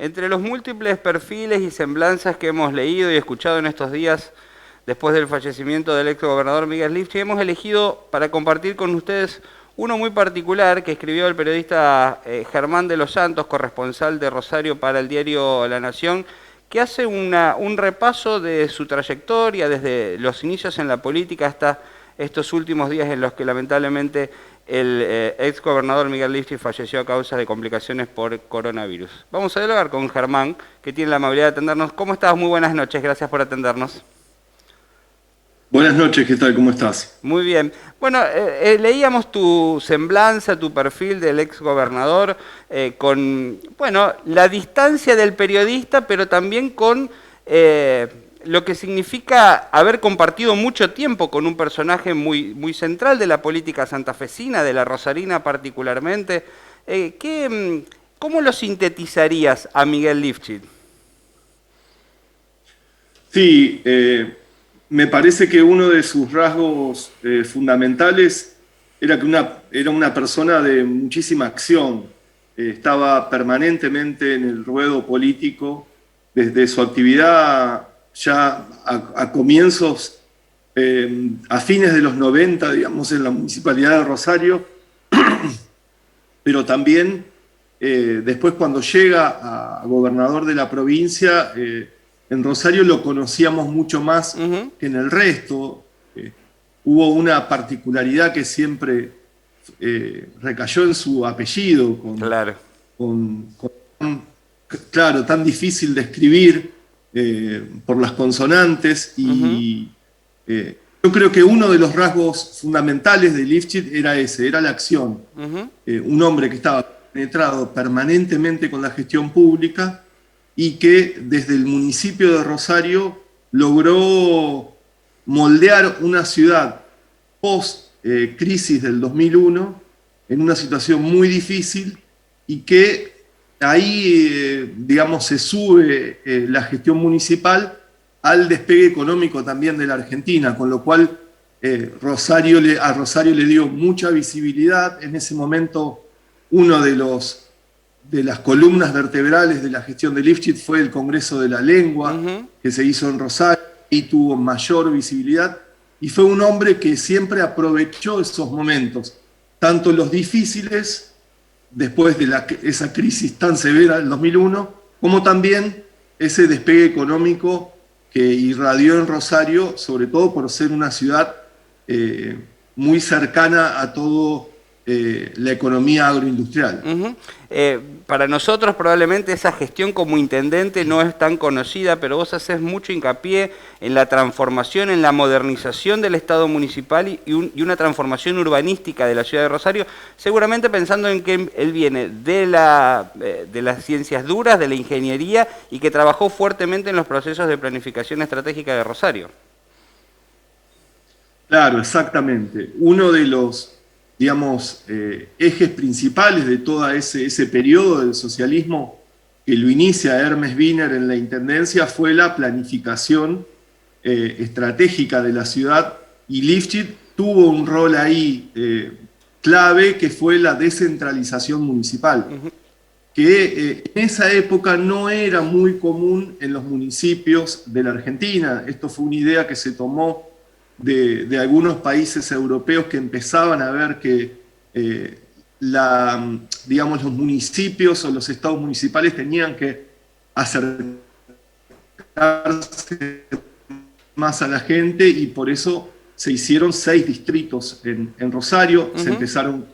Entre los múltiples perfiles y semblanzas que hemos leído y escuchado en estos días, después del fallecimiento del ex gobernador Miguel Lifchit, hemos elegido para compartir con ustedes uno muy particular que escribió el periodista Germán de los Santos, corresponsal de Rosario para el diario La Nación, que hace un repaso de su trayectoria desde los inicios en la política hasta estos últimos días en los que lamentablemente el ex gobernador Miguel Lifchit falleció a causa de complicaciones por coronavirus. Vamos a dialogar con Germán, que tiene la amabilidad de atendernos. ¿Cómo estás? Muy buenas noches, gracias por atendernos. Buenas noches, ¿qué tal? ¿Cómo estás? Muy bien. Bueno, leíamos tu semblanza, tu perfil del ex gobernador, con, bueno, la distancia del periodista, pero también con lo que significa haber compartido mucho tiempo con un personaje muy central de la política santafesina, de la rosarina particularmente. ¿Cómo lo sintetizarías a Miguel Lifchit? Sí, me parece que uno de sus rasgos fundamentales era que era una persona de muchísima acción. Estaba permanentemente en el ruedo político desde su actividad ya a comienzos, a fines de los 90, digamos, en la Municipalidad de Rosario, pero también después cuando llega a gobernador de la provincia, en Rosario lo conocíamos mucho más que en el resto. Hubo una particularidad que siempre recayó en su apellido, Claro. claro, tan difícil de escribir por las consonantes. Y yo creo que uno de los rasgos fundamentales de Lifchit era ese, era la acción. Un hombre que estaba penetrado permanentemente con la gestión pública y que desde el municipio de Rosario logró moldear una ciudad post-crisis del 2001 en una situación muy difícil y que ahí, digamos, se sube la gestión municipal al despegue económico también de la Argentina, con lo cual a Rosario le dio mucha visibilidad. En ese momento uno de las columnas vertebrales de la gestión de Lifchit fue el Congreso de la Lengua, que se hizo en Rosario y tuvo mayor visibilidad, y fue un hombre que siempre aprovechó esos momentos, tanto los difíciles, después de esa crisis tan severa del 2001, como también ese despegue económico que irradió en Rosario, sobre todo por ser una ciudad muy cercana a todo la economía agroindustrial. Para nosotros probablemente esa gestión como intendente no es tan conocida, pero vos haces mucho hincapié en la transformación, en la modernización del Estado municipal y una transformación urbanística de la ciudad de Rosario, seguramente pensando en que él viene de las ciencias duras, de la ingeniería, y que trabajó fuertemente en los procesos de planificación estratégica de Rosario. Claro, exactamente. Uno de los, digamos, ejes principales de todo ese periodo del socialismo que lo inicia Hermes Wiener en la Intendencia fue la planificación estratégica de la ciudad, y Lifchit tuvo un rol ahí clave, que fue la descentralización municipal, que en esa época no era muy común en los municipios de la Argentina. Esto fue una idea que se tomó de algunos países europeos que empezaban a ver que digamos, los municipios o los estados municipales tenían que acercarse más a la gente, y por eso se hicieron 6 distritos en Rosario.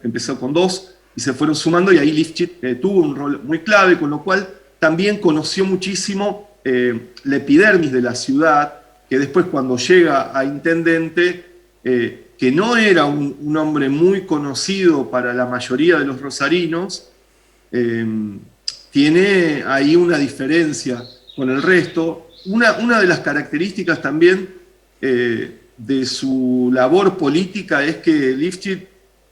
Empezó con 2 y se fueron sumando, y ahí Lifchit tuvo un rol muy clave, con lo cual también conoció muchísimo la epidermis de la ciudad, que después cuando llega a intendente, que no era un hombre muy conocido para la mayoría de los rosarinos, tiene ahí una diferencia con el resto. Una de las características también de su labor política es que Lifchit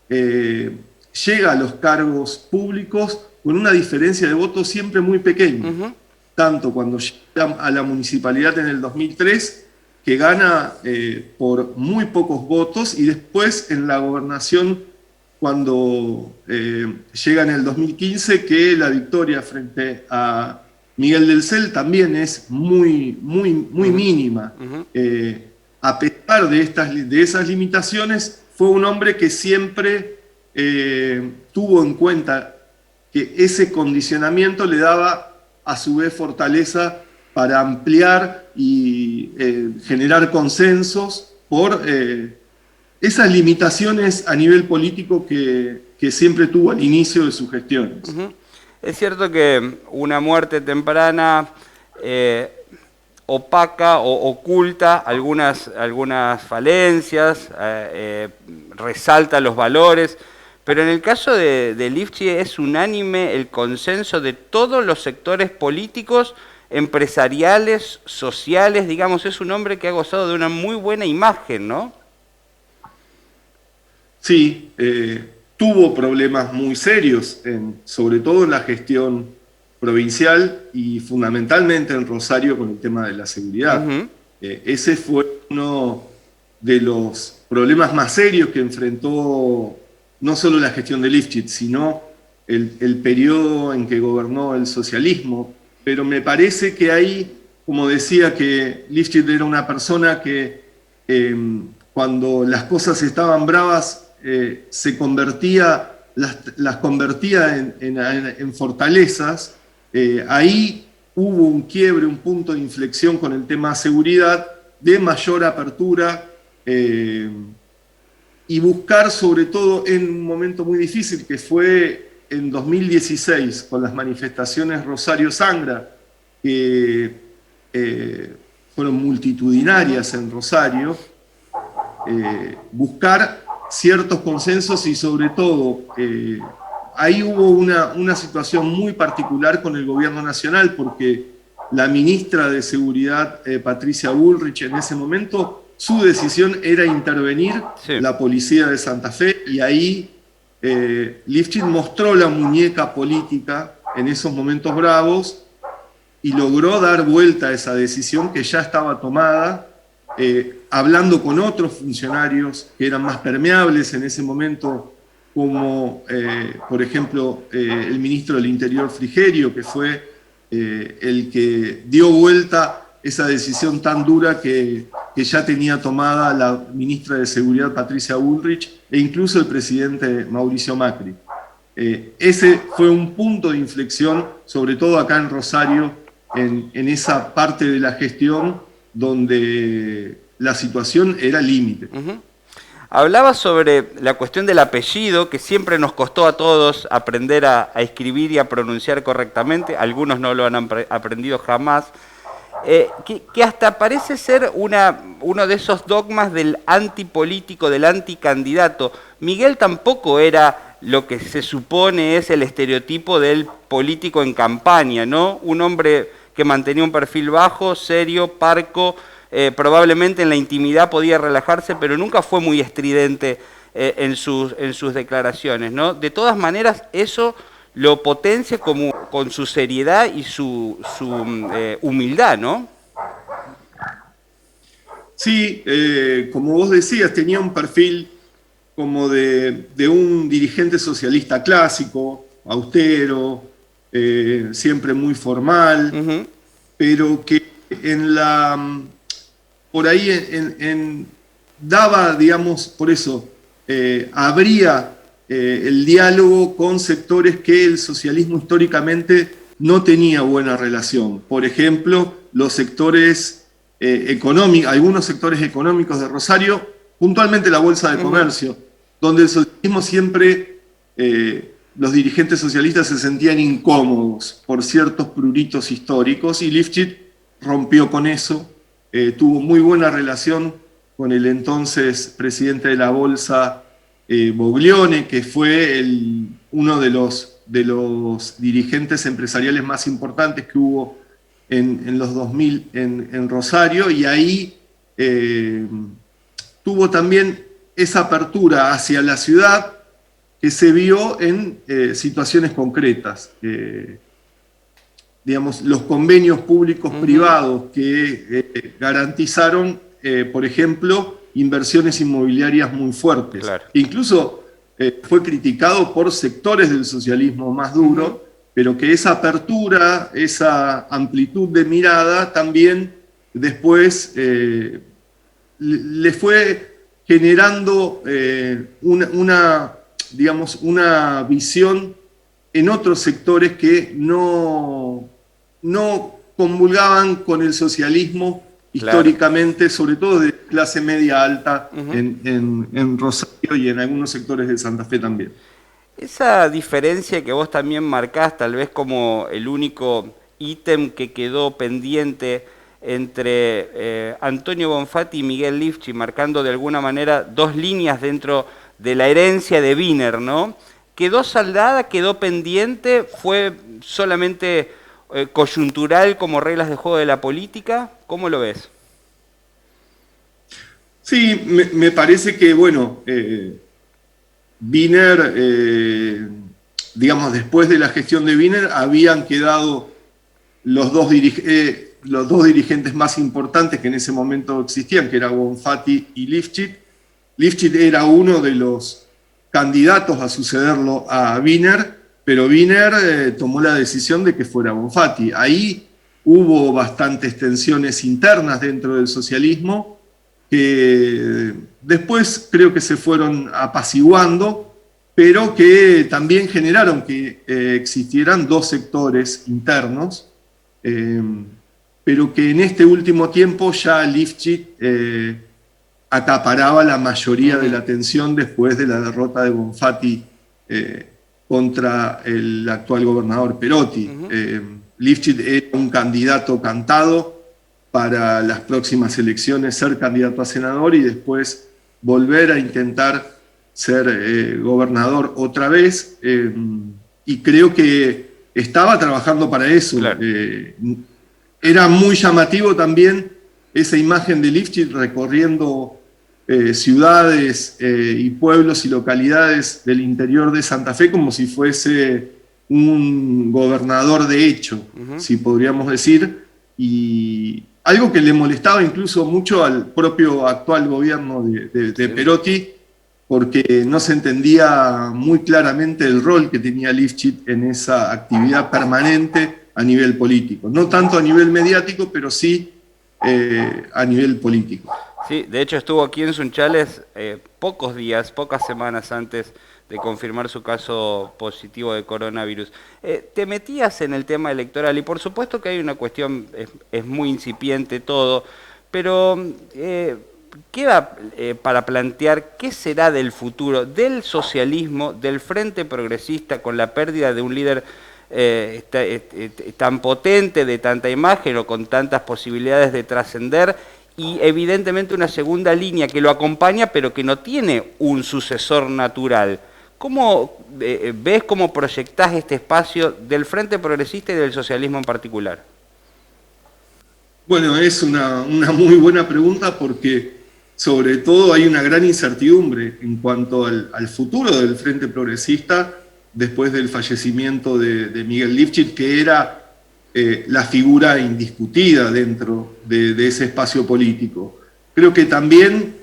llega a los cargos públicos con una diferencia de votos siempre muy pequeña. Tanto cuando llega a la municipalidad en el 2003, que gana por muy pocos votos, y después en la gobernación, cuando llega en el 2015, que la victoria frente a Miguel del Cel también es muy mínima. A pesar de esas limitaciones, fue un hombre que siempre tuvo en cuenta que ese condicionamiento le daba a su vez fortaleza para ampliar y generar consensos por esas limitaciones a nivel político que siempre tuvo al inicio de sus gestiones. Es cierto que una muerte temprana opaca o oculta algunas falencias, resalta los valores, pero en el caso de Lifchit es unánime el consenso de todos los sectores políticos, empresariales, sociales, digamos, es un hombre que ha gozado de una muy buena imagen, ¿no? Sí, tuvo problemas muy serios, sobre todo en la gestión provincial y fundamentalmente en Rosario con el tema de la seguridad. Ese fue uno de los problemas más serios que enfrentó no solo la gestión de Lifchit, sino el periodo en que gobernó el socialismo. Pero me parece que ahí, como decía, que Lifchit era una persona que cuando las cosas estaban bravas, las convertía en fortalezas. Ahí hubo un quiebre, un punto de inflexión con el tema de seguridad, de mayor apertura y buscar, sobre todo en un momento muy difícil, que fue en 2016, con las manifestaciones Rosario Sangra, que fueron multitudinarias en Rosario, buscar ciertos consensos y sobre todo ahí hubo una situación muy particular con el gobierno nacional porque la ministra de Seguridad, Patricia Bullrich, en ese momento su decisión era intervenir la policía de Santa Fe y ahí Lifchit mostró la muñeca política en esos momentos bravos y logró dar vuelta a esa decisión que ya estaba tomada, hablando con otros funcionarios que eran más permeables en ese momento, como por ejemplo el ministro del Interior Frigerio, que fue el que dio vuelta esa decisión tan dura que ya tenía tomada la ministra de Seguridad Patricia Bullrich e incluso el presidente Mauricio Macri. Ese fue un punto de inflexión, sobre todo acá en Rosario, en esa parte de la gestión donde la situación era límite. Hablaba sobre la cuestión del apellido, que siempre nos costó a todos aprender a escribir y a pronunciar correctamente, algunos no lo han aprendido jamás, que hasta parece ser uno de esos dogmas del antipolítico, del anticandidato. Miguel tampoco era lo que se supone es el estereotipo del político en campaña, ¿no? Un hombre que mantenía un perfil bajo, serio, parco, probablemente en la intimidad podía relajarse, pero nunca fue muy estridente en sus declaraciones, ¿no? De todas maneras, eso lo potencia con su seriedad y su humildad, ¿no? Sí, como vos decías, tenía un perfil como de un dirigente socialista clásico, austero, siempre muy formal, pero que por ahí daba, digamos, por eso, abría el diálogo con sectores que el socialismo históricamente no tenía buena relación. Por ejemplo, los sectores económicos, algunos sectores económicos de Rosario, puntualmente la Bolsa de Comercio, donde el socialismo siempre, los dirigentes socialistas se sentían incómodos por ciertos pruritos históricos y Lifchit rompió con eso, tuvo muy buena relación con el entonces presidente de la Bolsa, Boglione, que fue uno de los dirigentes empresariales más importantes que hubo en los 2000 en Rosario, y ahí tuvo también esa apertura hacia la ciudad que se vio en situaciones concretas. Digamos, los convenios públicos-privados que garantizaron, por ejemplo, inversiones inmobiliarias muy fuertes. Claro. Incluso fue criticado por sectores del socialismo más duro, pero que esa apertura, esa amplitud de mirada también después le fue generando digamos, una visión en otros sectores que no comulgaban con el socialismo históricamente, sobre todo de clase media alta en Rosario y en algunos sectores de Santa Fe también. Esa diferencia que vos también marcás, tal vez como el único ítem que quedó pendiente entre Antonio Bonfatti y Miguel Lifchit, marcando de alguna manera dos líneas dentro de la herencia de Wiener, ¿no? ¿Quedó saldada, quedó pendiente? ¿Fue solamente coyuntural como reglas de juego de la política? ¿Cómo lo ves? Sí, me parece que, bueno, Wiener, digamos, después de la gestión de Wiener, habían quedado los dos dirigentes más importantes que en ese momento existían, que eran Bonfatti y Lifchit. Lifchit era uno de los candidatos a sucederlo a Wiener, pero Wiener tomó la decisión de que fuera Bonfatti. Ahí hubo bastantes tensiones internas dentro del socialismo, que después creo que se fueron apaciguando, pero que también generaron que existieran dos sectores internos, pero que en este último tiempo ya Lifchit acaparaba la mayoría de la atención después de la derrota de Bonfatti contra el actual gobernador Perotti. Lifchit era un candidato cantado para las próximas elecciones, ser candidato a senador y después volver a intentar ser gobernador otra vez, y creo que estaba trabajando para eso. Claro. Era muy llamativo también esa imagen de Lifchit recorriendo ciudades y pueblos y localidades del interior de Santa Fe como si fuese un gobernador de hecho, si podríamos decir, y algo que le molestaba incluso mucho al propio actual gobierno de Perotti, porque no se entendía muy claramente el rol que tenía Lifchit en esa actividad permanente a nivel político. No tanto a nivel mediático, pero sí a nivel político. Sí, de hecho estuvo aquí en Sunchales pocas semanas antes de confirmar su caso positivo de coronavirus. Te metías en el tema electoral y por supuesto que hay una cuestión, es muy incipiente todo, pero queda para plantear qué será del futuro del socialismo, del Frente Progresista, con la pérdida de un líder tan potente, de tanta imagen o con tantas posibilidades de trascender, y evidentemente una segunda línea que lo acompaña pero que no tiene un sucesor natural. ¿Cómo ves, cómo proyectás este espacio del Frente Progresista y del socialismo en particular? Bueno, es una muy buena pregunta porque sobre todo hay una gran incertidumbre en cuanto al futuro del Frente Progresista después del fallecimiento de Miguel Lifchit, que era la figura indiscutida dentro de ese espacio político. Creo que también,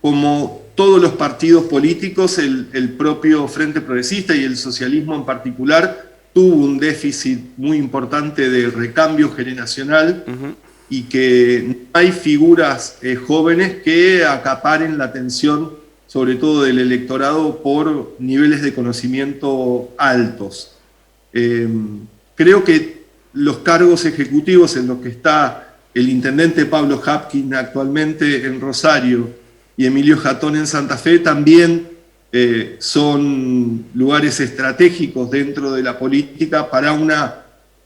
como todos los partidos políticos, el propio Frente Progresista y el socialismo en particular tuvo un déficit muy importante de recambio generacional y que no hay figuras jóvenes que acaparen la atención, sobre todo del electorado, por niveles de conocimiento altos. Creo que los cargos ejecutivos en los que está el intendente Pablo Hapkin actualmente en Rosario y Emilio Jatón en Santa Fe también son lugares estratégicos dentro de la política para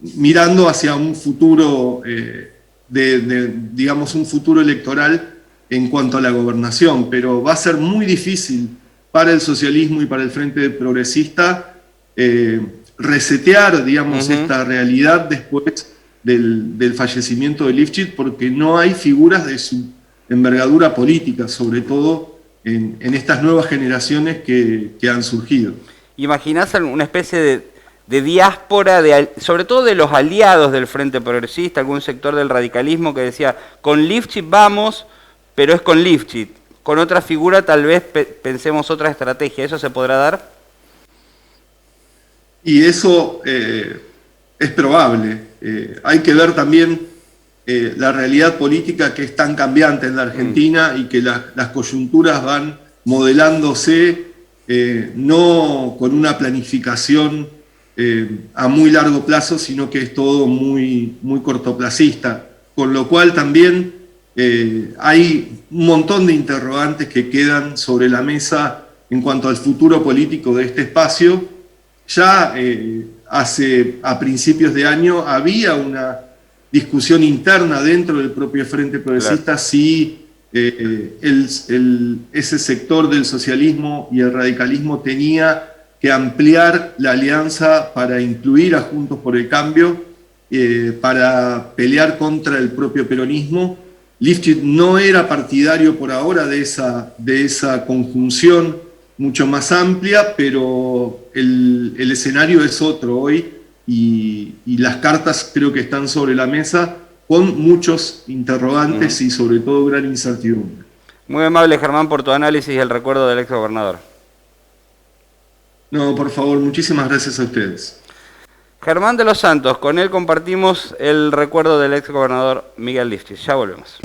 mirando hacia un futuro, digamos, un futuro electoral en cuanto a la gobernación, pero va a ser muy difícil para el socialismo y para el Frente Progresista resetear, digamos, esta realidad después del fallecimiento de Lifchit, porque no hay figuras de su envergadura política, sobre todo en estas nuevas generaciones que han surgido. ¿Imaginás una especie de diáspora, sobre todo de los aliados del Frente Progresista, algún sector del radicalismo que decía, con Lifchit vamos, pero es con Lifchit, con otra figura tal vez pensemos otra estrategia? ¿Eso se podrá dar? Y eso es probable. Hay que ver también la realidad política, que es tan cambiante en la Argentina y que las coyunturas van modelándose no con una planificación a muy largo plazo, sino que es todo muy, muy cortoplacista. Con lo cual también hay un montón de interrogantes que quedan sobre la mesa en cuanto al futuro político de este espacio. Ya a principios de año había una discusión interna dentro del propio Frente Progresista, claro, si ese sector del socialismo y el radicalismo tenía que ampliar la alianza para incluir a Juntos por el Cambio, para pelear contra el propio peronismo. Lifchit no era partidario por ahora de esa conjunción mucho más amplia, pero el escenario es otro hoy y las cartas creo que están sobre la mesa con muchos interrogantes y sobre todo gran incertidumbre. Muy amable, Germán, por tu análisis y el recuerdo del exgobernador. No, por favor, muchísimas gracias a ustedes. Germán de los Santos, con él compartimos el recuerdo del exgobernador Miguel Lifchit. Ya volvemos.